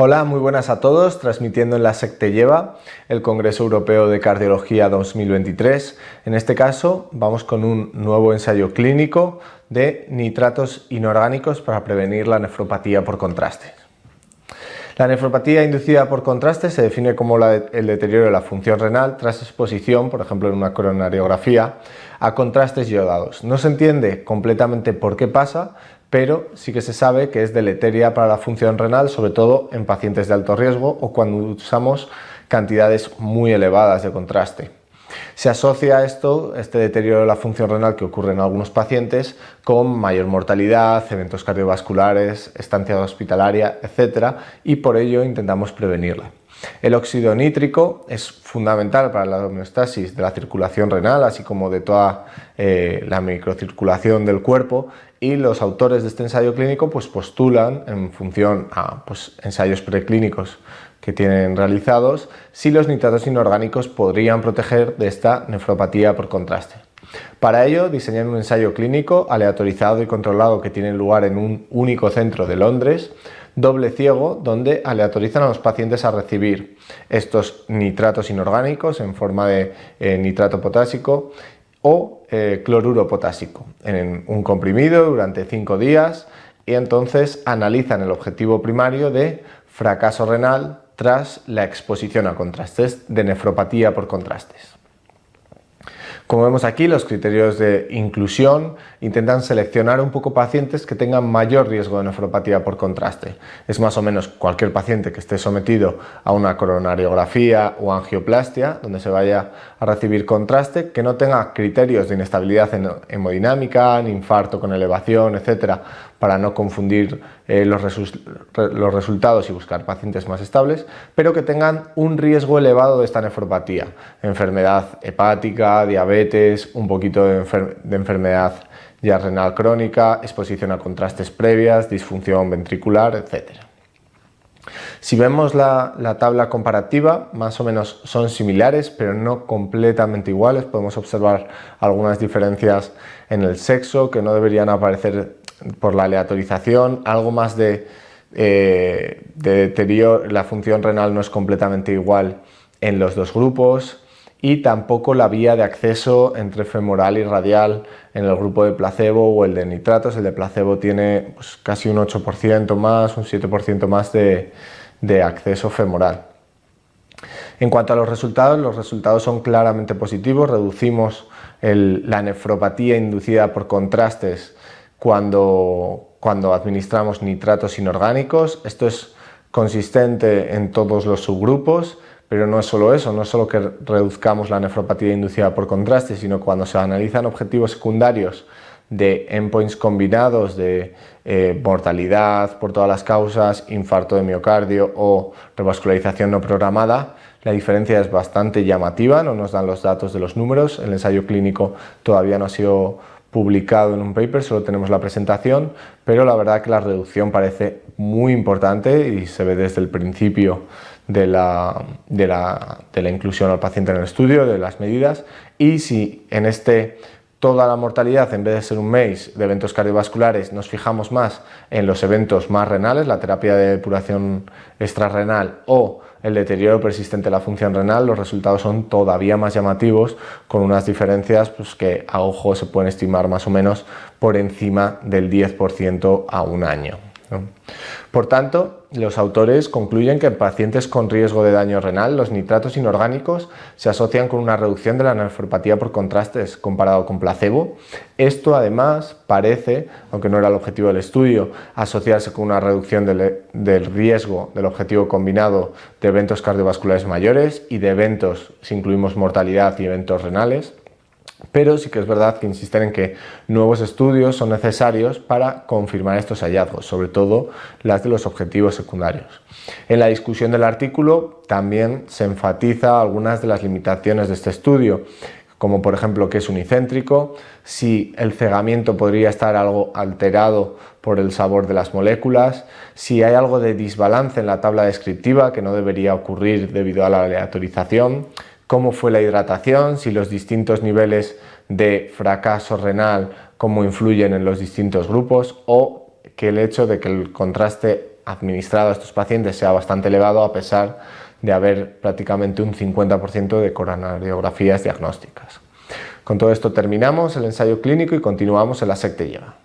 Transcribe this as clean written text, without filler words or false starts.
Hola, muy buenas a todos, transmitiendo en la SecTeLleva, el Congreso Europeo de Cardiología 2023. En este caso vamos con un nuevo ensayo clínico de nitratos inorgánicos para prevenir la nefropatía por contraste. La nefropatía inducida por contraste se define como el deterioro de la función renal tras exposición, por ejemplo en una coronariografía, a contrastes iodados. No se entiende completamente por qué pasa, pero sí que se sabe que es deleteria para la función renal, sobre todo en pacientes de alto riesgo o cuando usamos cantidades muy elevadas de contraste. Se asocia este deterioro de la función renal que ocurre en algunos pacientes con mayor mortalidad, eventos cardiovasculares, estancia hospitalaria, etc. y por ello intentamos prevenirla. El óxido nítrico es fundamental para la homeostasis de la circulación renal, así como de toda la microcirculación del cuerpo, y los autores de este ensayo clínico postulan, en función a ensayos preclínicos que tienen realizados, si los nitratos inorgánicos podrían proteger de esta nefropatía por contraste. Para ello diseñan un ensayo clínico aleatorizado y controlado que tiene lugar en un único centro de Londres, doble ciego, donde aleatorizan a los pacientes a recibir estos nitratos inorgánicos en forma de nitrato potásico o cloruro potásico en un comprimido durante 5 días, y entonces analizan el objetivo primario de fracaso renal tras la exposición a contrastes de nefropatía por contrastes. Como vemos aquí, los criterios de inclusión intentan seleccionar un poco pacientes que tengan mayor riesgo de nefropatía por contraste. Es más o menos cualquier paciente que esté sometido a una coronariografía o angioplastia, donde se vaya a recibir contraste, que no tenga criterios de inestabilidad hemodinámica, ni infarto con elevación, etcétera, para no confundir los resultados y buscar pacientes más estables, pero que tengan un riesgo elevado de esta nefropatía, enfermedad hepática, diabetes, un poquito de enfermedad ya renal crónica, exposición a contrastes previas, disfunción ventricular, etc. Si vemos la tabla comparativa, más o menos son similares, pero no completamente iguales. Podemos observar algunas diferencias en el sexo que no deberían aparecer por la aleatorización, algo más de deterioro. La función renal no es completamente igual en los dos grupos, y tampoco la vía de acceso entre femoral y radial en el grupo de placebo o el de nitratos. El de placebo tiene casi un 8% más, un 7% más de acceso femoral. En cuanto a los resultados son claramente positivos. Reducimos la nefropatía inducida por contrastes cuando administramos nitratos inorgánicos. Esto es consistente en todos los subgrupos, pero no es solo eso, no es solo que reduzcamos la nefropatía inducida por contraste, sino cuando se analizan objetivos secundarios de endpoints combinados de mortalidad por todas las causas, infarto de miocardio o revascularización no programada, la diferencia es bastante llamativa. No nos dan los datos de los números, el ensayo clínico todavía no ha sido publicado en un paper, solo tenemos la presentación, pero la verdad que la reducción parece muy importante y se ve desde el principio de la inclusión al paciente en el estudio, de las medidas. Y si en toda la mortalidad, en vez de ser un MACE de eventos cardiovasculares, nos fijamos más en los eventos más renales, la terapia de depuración extrarrenal o el deterioro persistente de la función renal, los resultados son todavía más llamativos, con unas diferencias que a ojo se pueden estimar más o menos por encima del 10% a un año. Por tanto, los autores concluyen que en pacientes con riesgo de daño renal, los nitratos inorgánicos se asocian con una reducción de la nefropatía por contrastes comparado con placebo. Esto además parece, aunque no era el objetivo del estudio, asociarse con una reducción del riesgo del objetivo combinado de eventos cardiovasculares mayores y de eventos, si incluimos mortalidad y eventos renales. Pero sí que es verdad que insisten en que nuevos estudios son necesarios para confirmar estos hallazgos, sobre todo las de los objetivos secundarios. En la discusión del artículo también se enfatiza algunas de las limitaciones de este estudio, como por ejemplo que es unicéntrico, si el cegamiento podría estar algo alterado por el sabor de las moléculas, si hay algo de desbalance en la tabla descriptiva que no debería ocurrir debido a la aleatorización, cómo fue la hidratación, si los distintos niveles de fracaso renal, cómo influyen en los distintos grupos, o que el hecho de que el contraste administrado a estos pacientes sea bastante elevado, a pesar de haber prácticamente un 50% de coronariografías diagnósticas. Con todo esto terminamos el ensayo clínico y continuamos en la SECTE lleva.